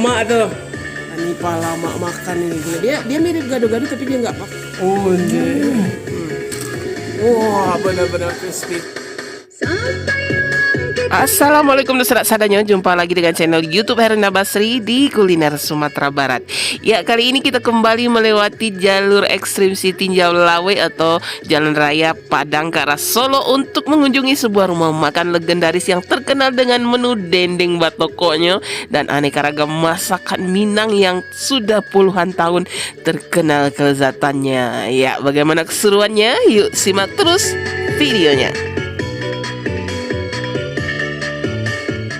lama tuh. Ini pala lama makan ini. Dia mirip gado-gado tapi dia nggak pakai. Oh iya. Wah, benar-benar crispy. Assalamualaikum saudara sadanya, jumpa lagi dengan channel YouTube Herenda Basri di Kuliner Sumatera Barat. Ya, kali ini kita kembali melewati jalur ekstrim Tinjau Lawe atau Jalan Raya Padang ke arah Solo untuk mengunjungi sebuah rumah makan legendaris yang terkenal dengan menu dendeng batokoknya dan aneka ragam masakan Minang yang sudah puluhan tahun terkenal kelezatannya. Ya, bagaimana keseruannya? Yuk simak terus videonya.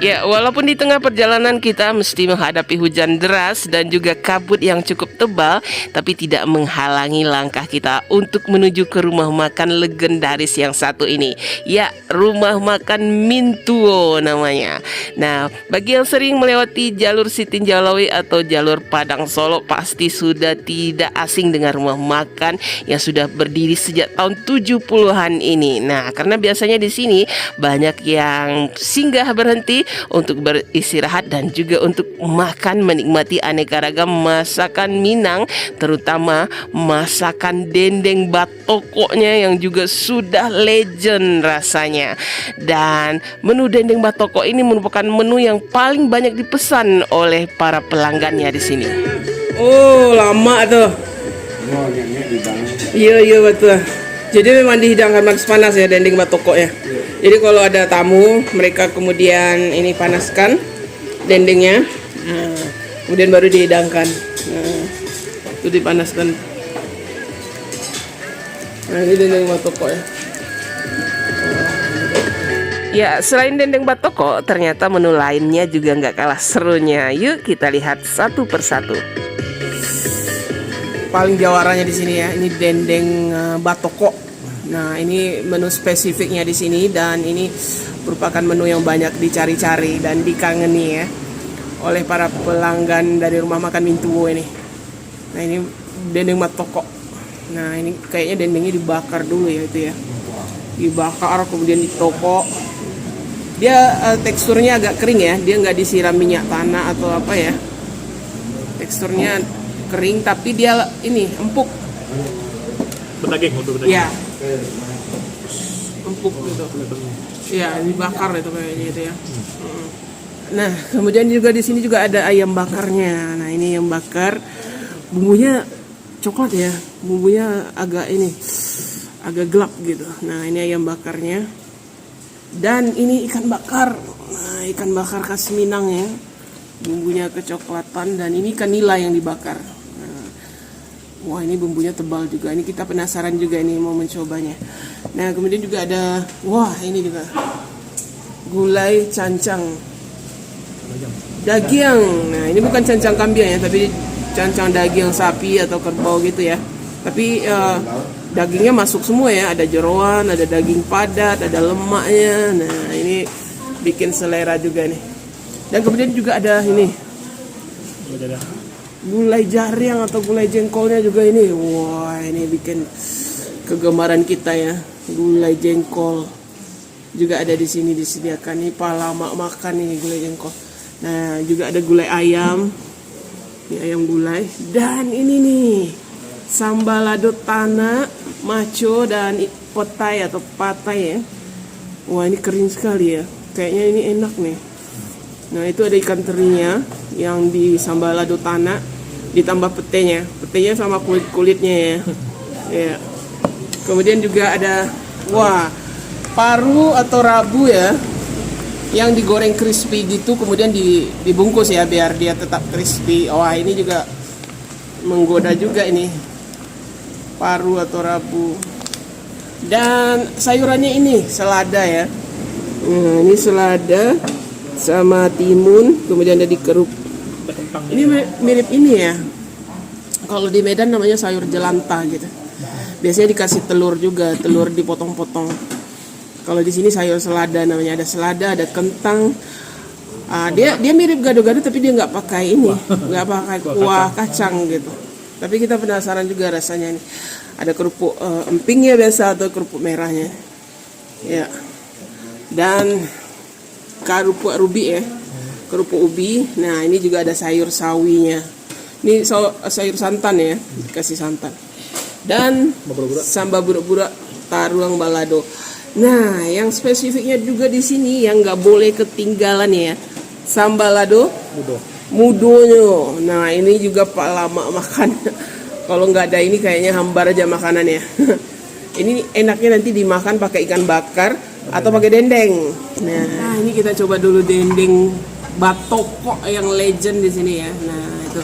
Ya, walaupun di tengah perjalanan kita mesti menghadapi hujan deras dan juga kabut yang cukup tebal, tapi tidak menghalangi langkah kita untuk menuju ke rumah makan legendaris yang satu ini. Ya, rumah makan Mintuo namanya. Nah, bagi yang sering melewati jalur Tinjau Lawe atau jalur Padang Solo pasti sudah tidak asing dengan rumah makan yang sudah berdiri sejak tahun 70-an ini. Nah, karena biasanya di sini banyak yang singgah berhenti untuk beristirahat dan juga untuk makan menikmati aneka ragam masakan Minang, terutama masakan dendeng batokoknya yang juga sudah legend rasanya. Dan menu dendeng batokok ini merupakan menu yang paling banyak dipesan oleh para pelanggannya di sini. Oh, lama tuh. Iya betul. Jadi memang dihidangkan panas ya dendeng batokok ya. Jadi kalau ada tamu, mereka kemudian ini panaskan dendengnya, kemudian baru dihidangkan. Itu dipanaskan. Nah, ini dendeng batokok ya. Ya, selain dendeng batokok, ternyata menu lainnya juga nggak kalah serunya. Yuk kita lihat satu persatu. Paling jawarannya di sini ya, ini dendeng batokok. Nah, ini menu spesifiknya di sini dan ini merupakan menu yang banyak dicari-cari dan dikangeni ya oleh para pelanggan dari rumah makan Mintuo ini. Nah, ini dendeng batokok. Nah, ini kayaknya dendengnya dibakar dulu ya itu ya. Dibakar kemudian ditokok. Dia teksturnya agak kering ya, dia nggak disiram minyak tanah atau apa ya. Teksturnya kering tapi dia ini empuk. Berdaging. Ya. Empuk gitu. Ya, dibakar itu kayaknya itu ya. Nah, kemudian juga di sini juga ada ayam bakarnya. Nah, ini ayam bakar. Bumbunya coklat ya. Bumbunya agak gelap gitu. Nah, ini ayam bakarnya. Dan ini ikan bakar. Nah, ikan bakar khas Minang ya. Bumbunya kecoklatan dan ini ikan nila yang dibakar. Wah, ini bumbunya tebal juga. Ini kita penasaran juga ini mau mencobanya. Nah, kemudian juga ada, wah ini juga gulai cancang daging. Nah, ini bukan cancang kambing ya, tapi cancang daging sapi atau kerbau gitu ya. Tapi dagingnya masuk semua ya. Ada jeroan, ada daging padat, ada lemaknya. Nah, ini bikin selera juga nih. Dan kemudian juga ada ini gulai jaring atau gulai jengkolnya juga ini. Wah, ini bikin kegemaran kita ya. Gulai jengkol juga ada di sini disediakan. Ini pala makan ini gulai jengkol. Nah, juga ada gulai ayam. Ini ayam gulai. Dan ini nih sambal lado tanah, maco dan potai atau patai ya. Wah, ini kering sekali ya. Kayaknya ini enak nih. Nah, itu ada ikan terinya yang di sambal lado tanah ditambah petenya sama kulitnya ya. Ya. Kemudian juga ada paru atau rabu ya yang digoreng crispy gitu kemudian dibungkus ya biar dia tetap crispy. Wah, ini juga menggoda juga ini. Paru atau rabu. Dan sayurannya ini selada ya. Nah, ini selada sama timun, kemudian ada dikeruk. Ini mirip ini ya. Kalau di Medan namanya sayur jelantah gitu. Biasanya dikasih telur juga, telur dipotong-potong. Kalau di sini sayur selada namanya, ada selada, ada kentang. Dia mirip gado-gado tapi dia nggak pakai ini, nggak pakai kuah kacang gitu. Tapi kita penasaran juga rasanya nih. Ada kerupuk emping ya biasa atau kerupuk merahnya. Ya. Dan kerupuk rubi ya. kerupuk ubi. Nah, ini juga ada sayur sawinya. Ini sayur santan ya, dikasih santan. Dan sambal burak-burak taruang balado. Nah, yang spesifiknya juga di sini yang nggak boleh ketinggalan ya, sambal balado mudonya. Nah, ini juga Pak lama makan. Kalau nggak ada ini kayaknya hambar aja makanannya. Ini enaknya nanti dimakan pakai ikan bakar atau pakai dendeng. Nah, ini kita coba dulu dendeng batoko yang legend di sini ya. Nah, itu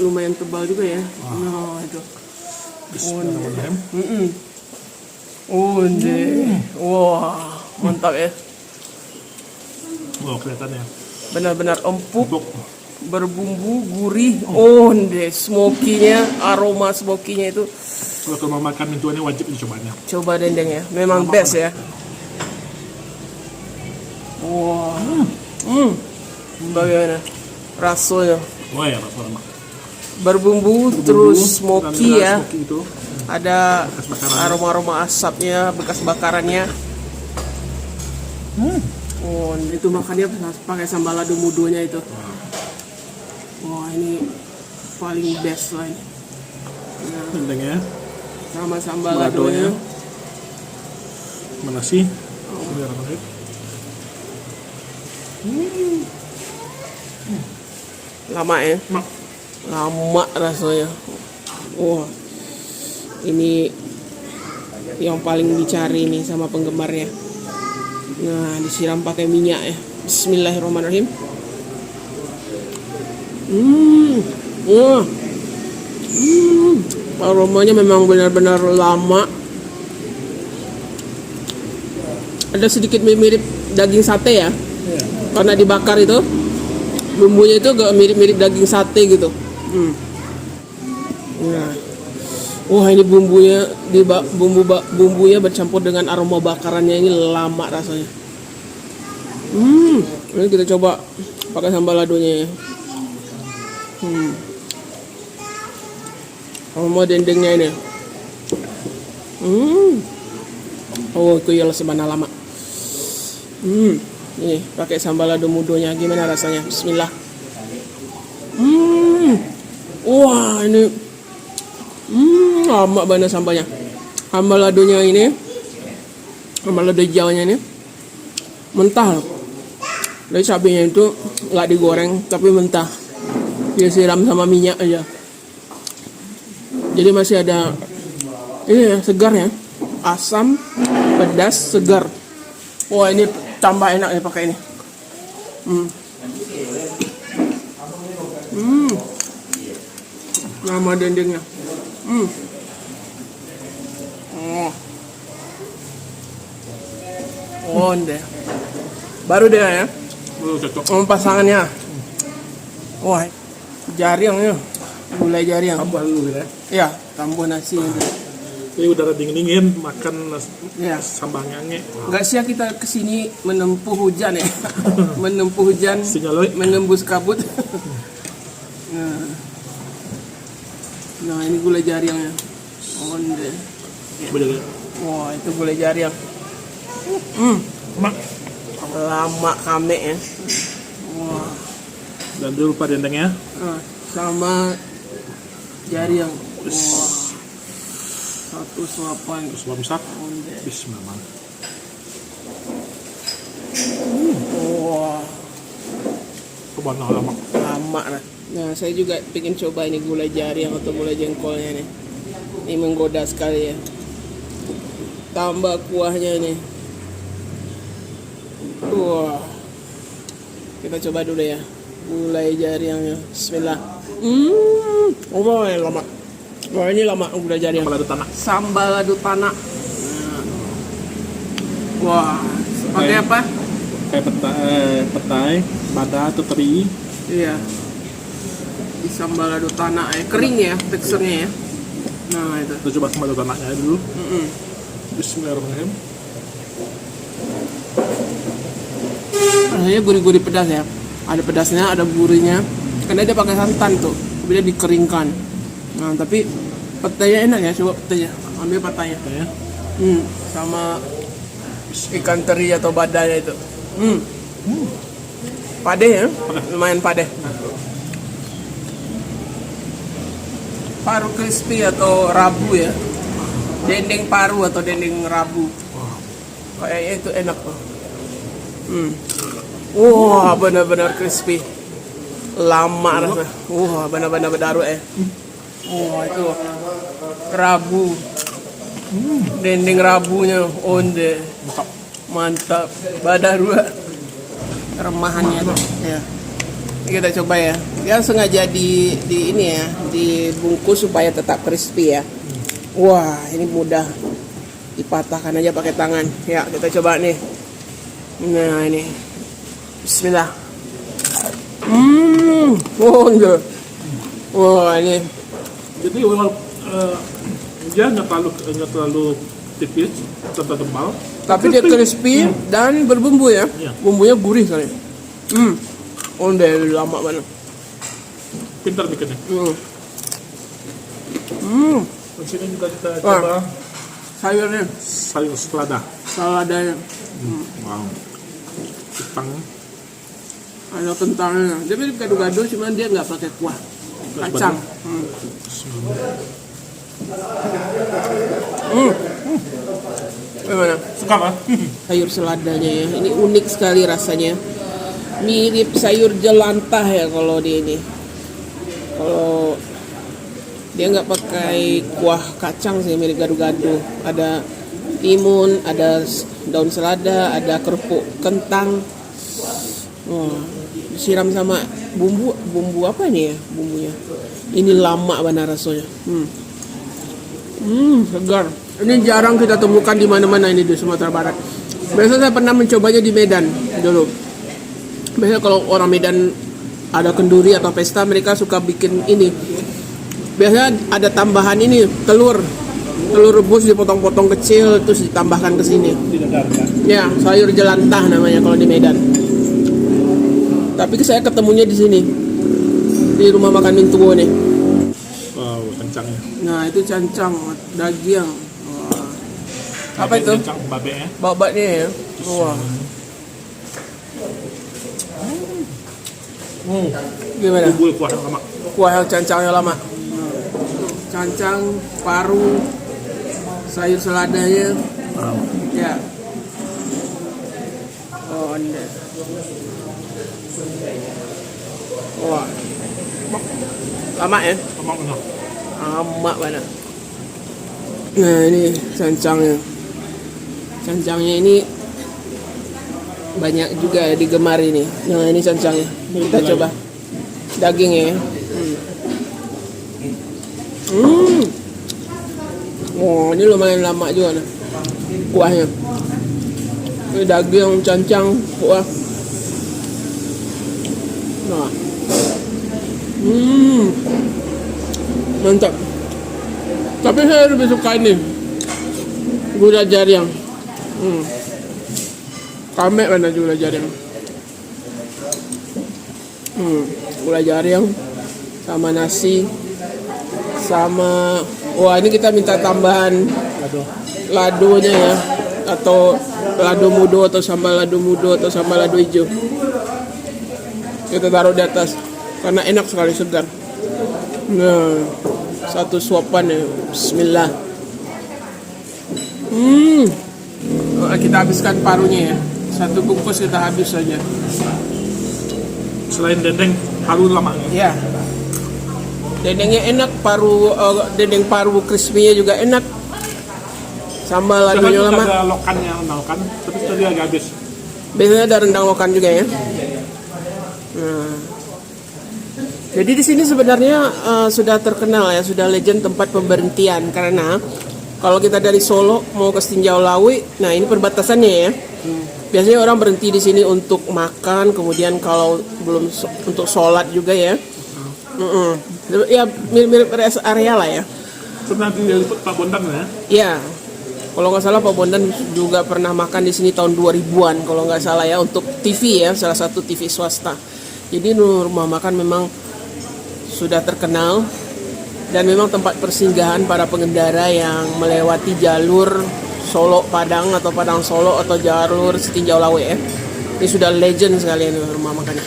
lumayan tebal juga ya. Nah, itu. Onde. Wah, mantap ya. Oh, kelihatannya. Benar-benar empuk, berbumbu, gurih. Onde, smoky-nya, aroma smoky-nya itu. Kalau mau makan itu ini wajib dicobanya. Coba dendeng ya, memang best ya. Wah, bagaimana rasanya? Wah ya, rasanya. Berbumbu, terus smoky ya. Smoky itu. Ada aroma-aroma asapnya, bekas bakarannya. Oh, itu makannya pakai sambal lado mudonya itu. Wah, ini paling best lah ini. Nah, Dendengnya. sama sambal ladonya. Mana sih? Lama ya? Lama rasanya. Wah, ini yang paling dicari nih sama penggemarnya. Nah, disiram pakai minyak ya. Bismillahirrahmanirrahim. Wah. Aromanya memang benar-benar lama. Ada sedikit mirip daging sate ya. Karena dibakar itu bumbunya itu agak mirip-mirip daging sate gitu. Nah. Wah, ini bumbunya bumbunya bercampur dengan aroma bakarannya, ini lama rasanya. Ini kita coba pakai sambal ladonya ya. Aroma dendengnya ini. Oh, itu ya sebana lama. Nih, pakai sambal lado mudonya gimana rasanya? Bismillah. Wah, ini lama banget sambalnya. Sambal ladonya ini, sambal lado hijaunya ini mentah loh. Dari cabenya itu nggak digoreng tapi mentah. Dia siram sama minyak aja. Jadi masih ada ini ya, segar ya. Asam, pedas, segar. Wah, ini tambah enak ya pakai ini. Nama dendengnya. Oh, deh. Baru deh ya. Cocok. Pasangannya. Wah, jariangnya. Gulai jariang. Tambah dulu ya. Ya, tambah nasi itu. Ini udara dingin-dingin, makan Ya. sambal ngange. Nggak sia kita kesini menempuh hujan ya. Menempuh hujan, Sinyal, menembus kabut. Nah, ini gulai jariangnya. Onde. Bener. Wah, itu gulai jariang. Mak. Lama kame ya. Wah. Dan dulu lupa dendengnya. Sama jariang. Wah. Satu suapan. Terus masak. Onde. Bismillah. Wah. Kebana lama. Lama lah. Nah, saya juga pengen coba ini gulai jariang atau gulai jengkolnya nih. Ini menggoda sekali ya. Tambah kuahnya nih. Wah. Kita coba dulu ya. Gulai jariangnya. Bismillah. Oh, ini lama. Wah, ini lama gulai jariang. Sambal lado tanah. Sambal lado tanah. Nah. Wah, pakai apa? Kayak petai, bada atau teri. Iya. Di sambal lado tanah kering ya teksturnya ya. Nah, itu. Kita coba sambal lado tanahnya dulu. Bismillahirrahmanirrahim. Rasanya gurih-gurih pedas ya. Ada pedasnya, ada gurihnya. Karena dia pakai santan tuh. Kemudian dikeringkan. Nah, tapi petainya enak ya. Coba petainya. Ambil petainya. Ya. Sama ikan teri atau badanya itu. Padeh ya, lumayan padeh. Paru crispy atau rabu ya, dendeng paru atau dendeng rabu. Kayaknya itu enak tuh. Wah, benar-benar crispy. Lama rasa. Wah, benar-benar berdaru Wah, itu rabu. Dendeng rabunya onde. Mantap. Badaru. Remahannya tuh. Ya. Ini kita coba ya. Ya sengaja di ini ya, dibungkus supaya tetap crispy ya. Wah, ini mudah. Dipatahkan aja pakai tangan. Ya, kita coba nih. Nah, ini. Bismillah. Oh, enggak. Wah, ini. Jadi dia nggak terlalu tipis, tetap tebal. Tapi dia crispy dan berbumbu ya. Iya. Bumbunya gurih kali. Onde lama banget. Pintar bikinnya. Di sini juga kita coba Sayurnya, sayur selada. saladanya, Wow. Kentang. ada kentangnya. Dia mirip gado-gado, cuman dia nggak pakai kuah. Kacang. Gimana? Suka kan? Sayur seladanya ya. Ini unik sekali rasanya. Mirip sayur jelantah ya kalau di ini. Kalau dia nggak pakai kuah kacang sih, mirip gado-gado. Ada timun, ada daun selada, ada kerupuk kentang. Wah, disiram sama bumbu apa ini ya bumbunya? Ini lama benar rasanya. Segar. Ini jarang kita temukan di mana-mana ini di Sumatera Barat. Biasanya saya pernah mencobanya di Medan dulu. Biasanya kalau orang Medan ada kenduri atau pesta, mereka suka bikin ini. Biasanya ada tambahan ini, telur rebus dipotong-potong kecil terus ditambahkan ke sini. Ya, sayur jelantah namanya kalau di Medan. Tapi saya ketemunya di sini, di rumah makan Mintuwo nih. Wow, kencangnya. Nah, itu cancang daging. Wah. Apa itu? Kencang babe ya. Babaknya ya. Wah. Gimana? Bumbu kuah yang lama. Kuah cancangnya lama. Cancang, paru, sayur seladanya. Ya. Oh, ini. Wah. Lama ya? Lama enak. Lama banget. Nah, ini cancangnya. Cancangnya ini banyak juga ya digemari nih. Nah, ini cancangnya. Kita coba dagingnya ya. Oh, ini lumayan lama juga nih kuahnya. Ini daging cancang kuah. Nah. Mantap. Tapi saya lebih suka ini gula jaring. Kame mana gula jaring. Gula jaring sama nasi sama wah ini kita minta tambahan ladonya ya, atau lado mudo atau sambal lado mudo atau sambal lado hijau. Kita taruh di atas karena enak sekali, segar. Nah, satu suapan ya. Bismillah. Kita habiskan parunya ya. Satu bungkus kita habis saja. Selain dendeng, paru lama. Ya. Dendengnya enak, dendeng paru crispy-nya juga enak. Sambal ladonya lama. Ada lokannya, lokan, tapi tadi agak habis. Biasanya ada rendang lokan juga ya. Nah. Jadi di sini sebenarnya sudah terkenal ya, sudah legend tempat pemberhentian karena kalau kita dari Solo mau ke Tinjau Lawi, nah ini perbatasannya ya. Biasanya orang berhenti di sini untuk makan, kemudian kalau belum untuk sholat juga ya. Ya mirip-mirip rest area lah ya. Pernah diliput Pak Bondan ya? Ya, kalau nggak salah Pak Bondan juga pernah makan di sini tahun 2000-an kalau nggak salah ya, untuk TV ya, salah satu TV swasta. Jadi rumah makan memang sudah terkenal dan memang tempat persinggahan para pengendara yang melewati jalur Solo Padang atau Padang Solo atau jalur Tinjau Lawe ya. Ini sudah legend sekali ini rumah makannya.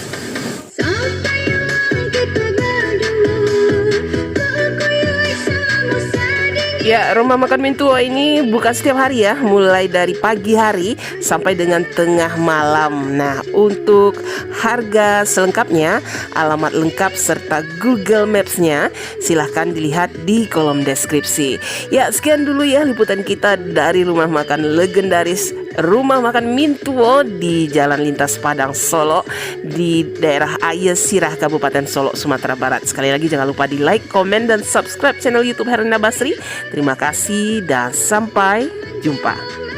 Ya, rumah makan Mintua ini buka setiap hari ya, mulai dari pagi hari sampai dengan tengah malam. Nah, untuk harga selengkapnya, alamat lengkap serta Google Maps-nya silahkan dilihat di kolom deskripsi. Ya, sekian dulu ya liputan kita dari rumah makan legendaris Rumah Makan Mintuo di Jalan Lintas Padang Solo di daerah Ayah Sirah Kabupaten Solo, Sumatera Barat. Sekali lagi jangan lupa di like, komen, dan subscribe channel YouTube Herlina Basri. Terima kasih dan sampai jumpa.